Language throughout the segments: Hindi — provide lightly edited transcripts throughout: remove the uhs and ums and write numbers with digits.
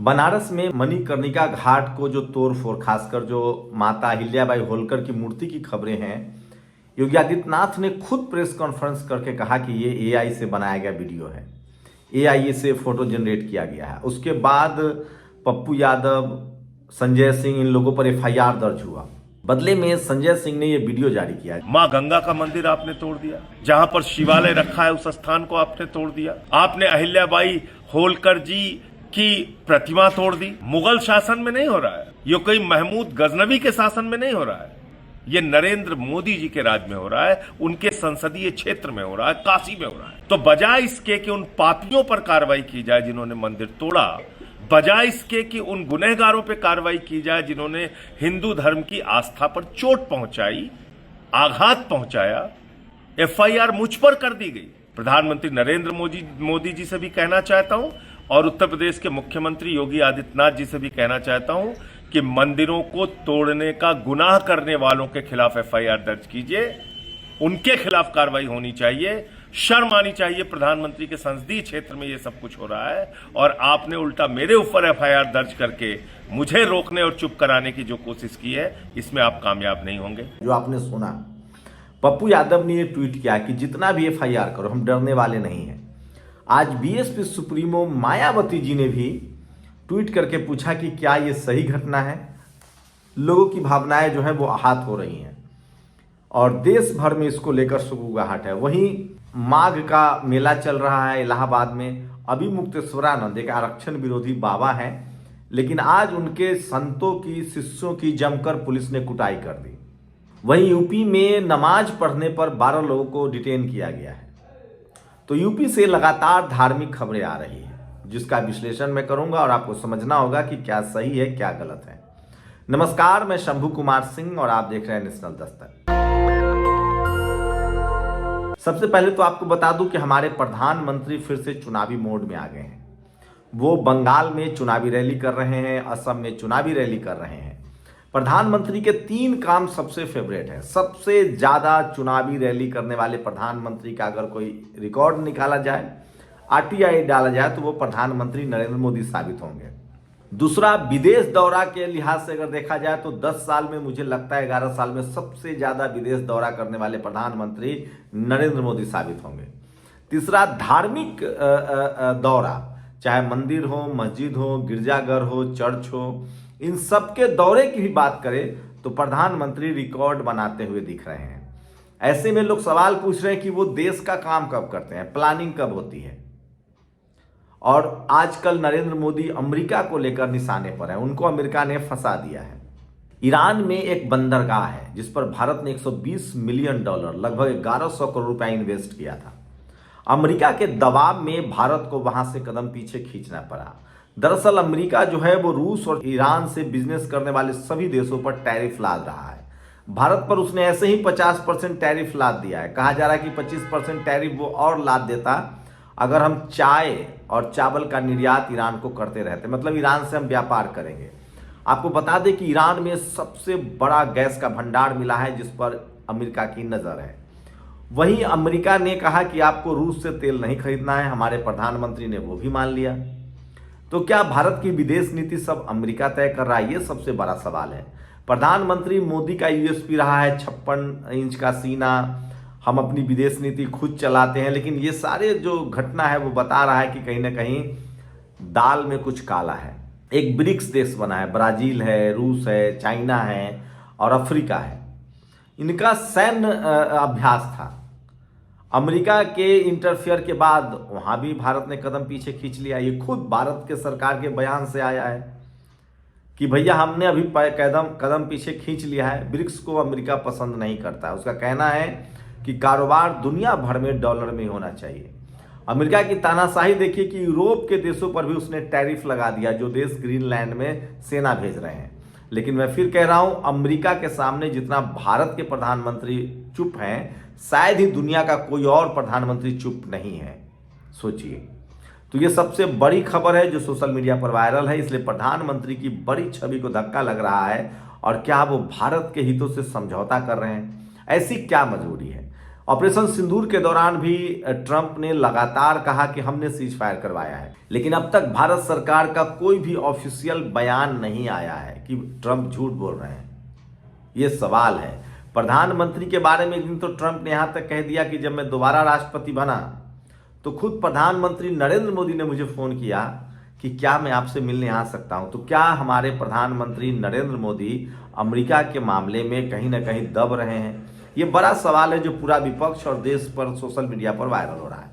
बनारस में मणिकर्णिका घाट को जो तोड़ फोड़, खासकर जो माता अहिल्याबाई होलकर की मूर्ति की खबरें हैं, योगी आदित्यनाथ ने खुद प्रेस कॉन्फ्रेंस करके कहा कि ये एआई से बनाया गया वीडियो है, एआई से फोटो जनरेट किया गया है। उसके बाद पप्पू यादव, संजय सिंह, इन लोगों पर एफआईआर दर्ज हुआ। बदले में संजय सिंह ने यह वीडियो जारी किया। मां गंगा का मंदिर आपने तोड़ दिया, जहां पर शिवालय रखा है उस स्थान को आपने तोड़ दिया। आपने अहिल्याबाई होलकर जी की प्रतिमा तोड़ दी। मुगल शासन में नहीं हो रहा है, ये कोई महमूद गजनवी के शासन में नहीं हो रहा है, ये नरेंद्र मोदी जी के राज में हो रहा है, उनके संसदीय क्षेत्र में हो रहा है, काशी में हो रहा है। तो बजाय इसके कि उन पापियों पर कार्रवाई की जाए जिन्होंने मंदिर तोड़ा, बजाय इसके कि उन गुनहगारों पर कार्रवाई की जाए जिन्होंने हिंदू धर्म की आस्था पर चोट पहुंचाई, आघात पहुंचाया, एफआईआर मुझ पर कर दी गई। प्रधानमंत्री नरेंद्र मोदी जी से भी कहना चाहता हूं और उत्तर प्रदेश के मुख्यमंत्री योगी आदित्यनाथ जी से भी कहना चाहता हूं कि मंदिरों को तोड़ने का गुनाह करने वालों के खिलाफ एफआईआर दर्ज कीजिए, उनके खिलाफ कार्रवाई होनी चाहिए। शर्म आनी चाहिए, प्रधानमंत्री के संसदीय क्षेत्र में ये सब कुछ हो रहा है और आपने उल्टा मेरे ऊपर एफआईआर दर्ज करके मुझे रोकने और चुप कराने की जो कोशिश की है, इसमें आप कामयाब नहीं होंगे। जो आपने सुना, पप्पू यादव ने ये ट्वीट किया कि जितना भी एफआईआर करो, हम डरने वाले नहीं हैं। आज बीएसपी सुप्रीमो मायावती जी ने भी ट्वीट करके पूछा कि क्या ये सही घटना है। लोगों की भावनाएं जो है वो आहत हो रही हैं और देश भर में इसको लेकर सुगबुगाहट है। वहीं माघ का मेला चल रहा है इलाहाबाद में। अभी मुक्तेश्वरानंद एक आरक्षण विरोधी बाबा हैं, लेकिन आज उनके संतों की, शिष्यों की जमकर पुलिस ने कुटाई कर दी। वहीं यूपी में नमाज पढ़ने पर 12 लोगों को डिटेन किया गया है। तो यूपी से लगातार धार्मिक खबरें आ रही हैं, जिसका विश्लेषण मैं करूंगा और आपको समझना होगा कि क्या सही है क्या गलत है। नमस्कार, मैं शंभू कुमार सिंह और आप देख रहे हैं नेशनल दस्तक। सबसे पहले तो आपको बता दूं कि हमारे प्रधानमंत्री फिर से चुनावी मोड में आ गए हैं। वो बंगाल में चुनावी रैली कर रहे हैं, असम में चुनावी रैली कर रहे हैं। प्रधानमंत्री के 3 काम सबसे फेवरेट है। सबसे ज्यादा चुनावी रैली करने वाले प्रधानमंत्री का अगर कोई रिकॉर्ड निकाला जाए, आरटीआई डाला जाए, तो वो प्रधानमंत्री नरेंद्र मोदी साबित होंगे। दूसरा, विदेश दौरा के लिहाज से अगर देखा जाए तो 10 साल में मुझे लगता है 11 साल में सबसे ज्यादा विदेश दौरा करने वाले प्रधानमंत्री नरेंद्र मोदी साबित होंगे। तीसरा, धार्मिक दौरा, चाहे मंदिर हो, मस्जिद हो, गिरजाघर हो, चर्च हो, इन सबके दौरे की भी बात करें तो प्रधानमंत्री रिकॉर्ड बनाते हुए दिख रहे हैं। ऐसे में लोग सवाल पूछ रहे हैं कि वो देश का काम कब करते हैं, प्लानिंग कब होती है। और आजकल नरेंद्र मोदी अमेरिका को लेकर निशाने पर है, उनको अमेरिका ने फंसा दिया है। ईरान में एक बंदरगाह है जिस पर भारत ने $120 मिलियन, लगभग 1100 करोड़ रुपया इन्वेस्ट किया था। अमेरिका के दबाव में भारत को वहां से कदम पीछे खींचना पड़ा। दरअसल अमेरिका जो है वो रूस और ईरान से बिजनेस करने वाले सभी देशों पर टैरिफ लाद रहा है। भारत पर उसने ऐसे ही 50% टैरिफ लाद दिया है। कहा जा रहा है कि 25% टैरिफ वो और लाद देता अगर हम चाय और चावल का निर्यात ईरान को करते रहते, मतलब ईरान से हम व्यापार करेंगे। आपको बता दें कि ईरान में सबसे बड़ा गैस का भंडार मिला है जिस पर अमेरिका की नजर है। वहीं अमेरिका ने कहा कि आपको रूस से तेल नहीं खरीदना है, हमारे प्रधानमंत्री ने वो भी मान लिया। तो क्या भारत की विदेश नीति सब अमेरिका तय कर रहा है? ये सबसे बड़ा सवाल है। प्रधानमंत्री मोदी का यूएसपी रहा है 56 इंच का सीना, हम अपनी विदेश नीति खुद चलाते हैं। लेकिन ये सारे जो घटना है वो बता रहा है कि कहीं ना कहीं दाल में कुछ काला है। एक ब्रिक्स देश बना है, ब्राजील है, रूस है, चाइना है और अफ्रीका है। इनका सैन्य अभ्यास था। अमेरिका के इंटरफेयर के बाद वहां भी भारत ने कदम पीछे खींच लिया। ये खुद भारत के सरकार के बयान से आया है कि भैया हमने अभी कदम पीछे खींच लिया है। ब्रिक्स को अमेरिका पसंद नहीं करता है। उसका कहना है कि कारोबार दुनिया भर में डॉलर में होना चाहिए। अमेरिका की तानाशाही देखिए कि यूरोप के देशों पर भी उसने टैरिफ लगा दिया, जो देश ग्रीनलैंड में सेना भेज रहे हैं। लेकिन मैं फिर कह रहा हूं, अमेरिका के सामने जितना भारत के प्रधानमंत्री चुप हैं, शायद ही दुनिया का कोई और प्रधानमंत्री चुप नहीं है। सोचिए। तो ये सबसे बड़ी खबर है जो सोशल मीडिया पर वायरल है। इसलिए प्रधानमंत्री की बड़ी छवि को धक्का लग रहा है। और क्या वो भारत के हितों से समझौता कर रहे हैं? ऐसी क्या मजबूरी है? ऑपरेशन सिंदूर के दौरान भी ट्रंप ने लगातार कहा कि हमने सीज फायर करवाया है, लेकिन अब तक भारत सरकार का कोई भी ऑफिशियल बयान नहीं आया है कि ट्रंप झूठ बोल रहे हैं। ये सवाल है। प्रधानमंत्री के बारे में एक दिन तो ट्रंप ने यहां तक कह दिया कि जब मैं दोबारा राष्ट्रपति बना तो खुद प्रधानमंत्री नरेंद्र मोदी ने मुझे फोन किया कि क्या मैं आपसे मिलने आ सकता हूं। तो क्या हमारे प्रधानमंत्री नरेंद्र मोदी अमेरिका के मामले में कहीं ना कहीं दब रहे हैं? ये बड़ा सवाल है जो पूरा विपक्ष और देश पर सोशल मीडिया पर वायरल हो रहा है।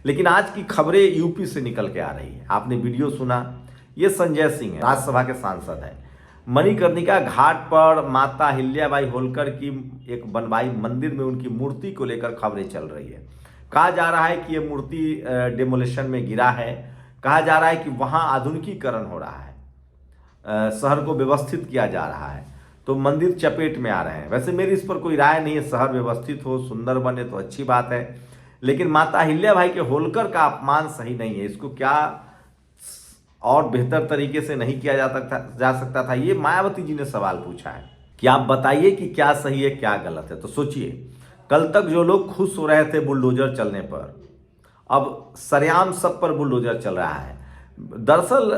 लेकिन आज की खबरें यूपी से निकल के आ रही है। आपने वीडियो सुना, ये संजय सिंह है, राज्यसभा के सांसद है। मणिकर्णिका घाट पर माता अहिल्याबाई होलकर की एक बनवाई मंदिर में उनकी मूर्ति को लेकर खबरें चल रही है। कहा जा रहा है कि यह मूर्ति डेमोलिशन में गिरा है। कहा जा रहा है कि वहां आधुनिकीकरण हो रहा है, शहर को व्यवस्थित किया जा रहा है, तो मंदिर चपेट में आ रहे हैं। वैसे मेरी इस पर कोई राय नहीं है, शहर व्यवस्थित हो, सुंदर बने तो अच्छी बात है, लेकिन माता अहिल्याबाई के होलकर का अपमान सही नहीं है। इसको क्या और बेहतर तरीके से नहीं किया जा सकता था? ये मायावती जी ने सवाल पूछा है कि आप बताइए कि क्या सही है क्या गलत है। तो सोचिए, कल तक जो लोग खुश हो रहे थे बुलडोजर चलने पर, अब सरेआम सब पर बुलडोजर चल रहा है। दरअसल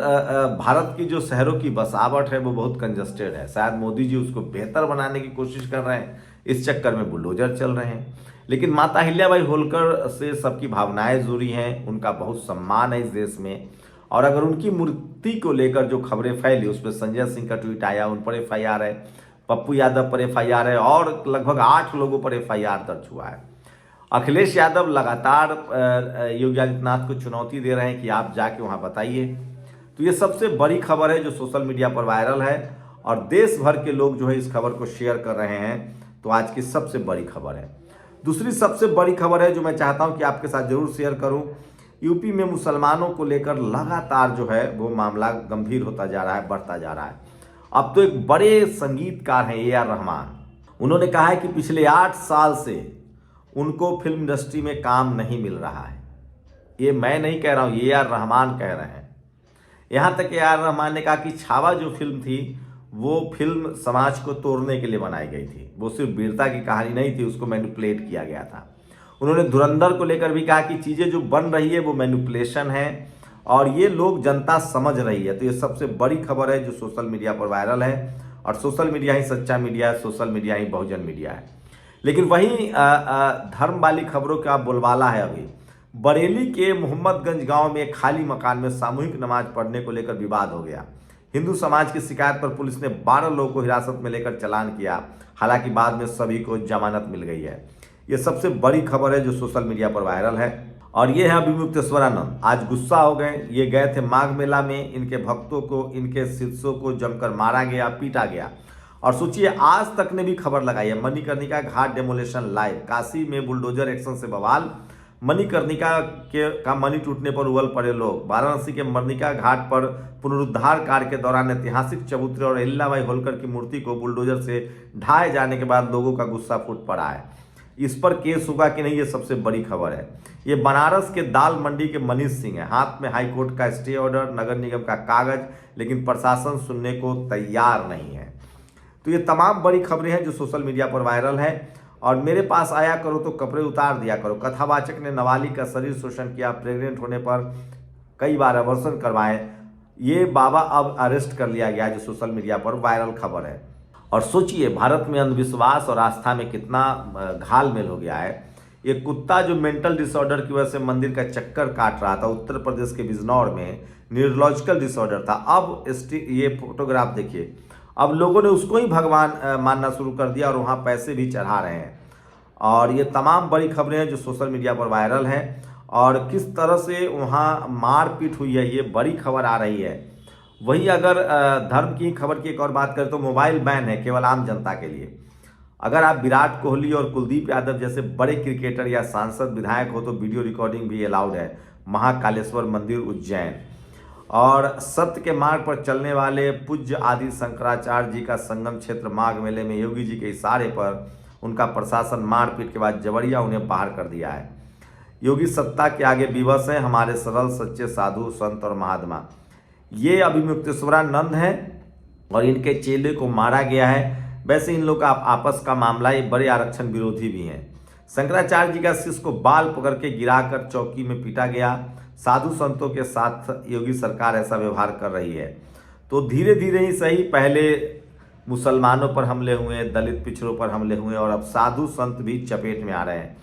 भारत की जो शहरों की बसावट है वो बहुत कंजस्टेड है। शायद मोदी जी उसको बेहतर बनाने की कोशिश कर रहे हैं, इस चक्कर में बुलडोजर चल रहे हैं। लेकिन माता अहिल्याबाई होलकर से सबकी भावनाएं जुड़ी हैं, उनका बहुत सम्मान है इस देश में। और अगर उनकी मूर्ति को लेकर जो खबरें फैली, उसमें संजय सिंह का ट्वीट आया, उन पर FIR है, पप्पू यादव पर FIR है और लगभग 8 लोगों पर FIR दर्ज हुआ है। अखिलेश यादव लगातार योगी आदित्यनाथ को चुनौती दे रहे हैं कि आप जाके वहां बताइए। तो ये सबसे बड़ी खबर है जो सोशल मीडिया पर वायरल है और देश भर के लोग जो है इस खबर को शेयर कर रहे हैं। तो आज की सबसे बड़ी खबर है। दूसरी सबसे बड़ी खबर है जो मैं चाहता हूं कि आपके साथ जरूर शेयर करूं। यूपी में मुसलमानों को लेकर लगातार जो है वो मामला गंभीर होता जा रहा है, बढ़ता जा रहा है। अब तो एक बड़े संगीतकार हैं AR रहमान, उन्होंने कहा है कि पिछले 8 साल से उनको फिल्म इंडस्ट्री में काम नहीं मिल रहा है। ये मैं नहीं कह रहा हूं, AR रहमान कह रहे हैं। यहां तक AR रहमान ने कहा कि छावा जो फिल्म थी वो फिल्म समाज को तोड़ने के लिए बनाई गई थी, वो सिर्फ वीरता की कहानी नहीं थी, उसको मैनिपुलेट किया गया था। उन्होंने धुरंधर को लेकर भी कहा कि चीजें जो बन रही है वो मैनिपुलेशन है और ये लोग जनता समझ रही है। तो ये सबसे बड़ी खबर है जो सोशल मीडिया पर वायरल है और सोशल मीडिया ही सच्चा मीडिया है, सोशल मीडिया ही बहुजन मीडिया है। लेकिन वहीं धर्म वाली खबरों का बोलबाला है। अभी बरेली के मोहम्मदगंज गांव में एक खाली मकान में सामूहिक नमाज पढ़ने को लेकर विवाद हो गया। हिंदू समाज की शिकायत पर पुलिस ने 12 लोगों को हिरासत में लेकर चालान किया। हालांकि बाद में सभी को जमानत मिल गई है। ये सबसे बड़ी खबर है जो सोशल मीडिया पर वायरल है। और ये है अभिमुक्तेश्वरानंद, आज गुस्सा हो गए। ये गए थे माघ मेला में, इनके भक्तों को, इनके शिष्यों को जमकर मारा गया, पीटा गया। और सोचिए, आज तक ने भी खबर लगाई है, मणिकर्णिका घाट डेमोलेशन लाइव, काशी में बुलडोजर एक्शन से बवाल, मणिकर्णिका का मणि टूटने पर उबल पड़े लोग, वाराणसी के मणिकर्णिका घाट पर पुनरुद्धार कार्य के दौरान ऐतिहासिक चबूतरे और अहिल्याबाई होलकर की मूर्ति को बुलडोजर से ढाए जाने के बाद लोगों का गुस्सा फूट पड़ा है। इस पर केस होगा कि नहीं, ये सबसे बड़ी खबर है। ये बनारस के दाल मंडी के मनीष सिंह है, हाथ में हाईकोर्ट का स्टे ऑर्डर, नगर निगम का कागज, लेकिन प्रशासन सुनने को तैयार नहीं है। तो ये तमाम बड़ी खबरें हैं जो सोशल मीडिया पर वायरल है। और मेरे पास आया करो तो कपड़े उतार दिया करो। कथावाचक ने नाबालिग का शरीर शोषण किया, प्रेग्नेंट होने पर कई बार अबॉर्शन करवाए। ये बाबा अब अरेस्ट कर लिया गया, जो सोशल मीडिया पर वायरल खबर है। और सोचिए, भारत में अंधविश्वास और आस्था में कितना घालमेल हो गया है। ये कुत्ता जो मेंटल डिसऑर्डर की वजह से मंदिर का चक्कर काट रहा था, उत्तर प्रदेश के बिजनौर में न्यूरोलॉजिकल डिसऑर्डर था। अब ये फोटोग्राफ देखिए, अब लोगों ने उसको ही भगवान मानना शुरू कर दिया और वहाँ पैसे भी चढ़ा रहे हैं। और ये तमाम बड़ी खबरें हैं जो सोशल मीडिया पर वायरल है। और किस तरह से वहाँ मारपीट हुई है, ये बड़ी खबर आ रही है। वहीं अगर धर्म की खबर की एक और बात करें तो मोबाइल बैन है केवल आम जनता के लिए। अगर आप विराट कोहली और कुलदीप यादव जैसे बड़े क्रिकेटर या सांसद विधायक हो तो वीडियो रिकॉर्डिंग भी अलाउड है। महाकालेश्वर मंदिर उज्जैन और सत्य के मार्ग पर चलने वाले पूज्य आदि शंकराचार्य जी का संगम क्षेत्र माघ मेले में योगी जी के इशारे पर उनका प्रशासन मारपीट के बाद जबरिया उन्हें बाहर कर दिया है। योगी सत्ता के आगे विवश हैं हमारे सरल सच्चे साधु संत और महात्मा। ये अभिमुक्तेश्वरानंद है और इनके चेले को मारा गया है। वैसे इन लोग का आपस का मामला, ये बड़े आरक्षण विरोधी भी हैं। शंकराचार्य जी का शिष्य को बाल पकड़ के गिराकर चौकी में पीटा गया। साधु संतों के साथ योगी सरकार ऐसा व्यवहार कर रही है। तो धीरे धीरे ही सही, पहले मुसलमानों पर हमले हुए, दलित पिछड़ों पर हमले हुए और अब साधु संत भी चपेट में आ रहे हैं।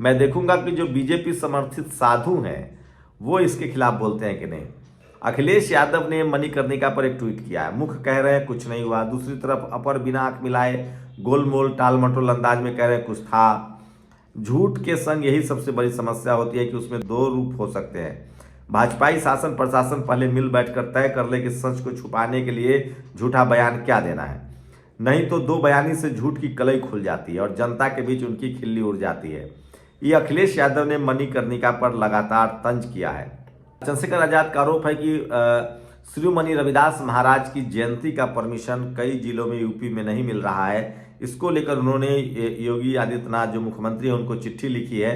मैं देखूंगा कि जो बीजेपी समर्थित साधु हैं वो इसके खिलाफ बोलते हैं कि नहीं। अखिलेश यादव ने मणिकर्णिका पर एक ट्वीट किया है, मुख कह रहे हैं कुछ नहीं हुआ, दूसरी तरफ अपर बिना आंख मिलाए गोलमोल टाल मटोल अंदाज में कह रहे हैं कुछ था। झूठ के संग यही सबसे बड़ी समस्या होती है कि उसमें दो रूप हो सकते हैं। भाजपाई शासन प्रशासन पहले मिल बैठकर तय कर ले कि सच को छुपाने के लिए झूठा बयान क्या देना है, नहीं तो दो बयानी से झूठ की कलई खुल जाती है और जनता के बीच उनकी खिल्ली उड़ जाती है। ये अखिलेश यादव ने मणिकर्णिका पर लगातार तंज किया है। चंद्रशेखर आजाद का आरोप है कि श्रीमणि रविदास महाराज की जयंती का परमिशन कई जिलों में यूपी में नहीं मिल रहा है। इसको लेकर उन्होंने योगी आदित्यनाथ जो मुख्यमंत्री हैं उनको चिट्ठी लिखी है।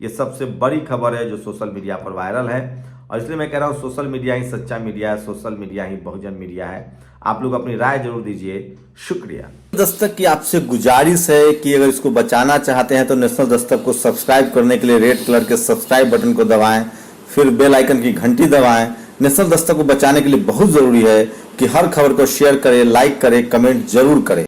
ये सबसे बड़ी खबर है जो सोशल मीडिया पर वायरल है और इसलिए मैं कह रहा हूँ सोशल मीडिया ही सच्चा मीडिया है, सोशल मीडिया ही बहुजन मीडिया है। आप लोग अपनी राय जरूर दीजिए। शुक्रिया। दस्तक की आपसे गुजारिश है कि अगर इसको बचाना चाहते हैं तो नेशनल दस्तक को सब्सक्राइब करने के लिए रेड कलर के सब्सक्राइब बटन को दबाएं, फिर बेल आइकन की घंटी दबाएं। नेशनल दस्तक को बचाने के लिए बहुत जरूरी है कि हर खबर को शेयर करें, लाइक करें, कमेंट जरूर करें।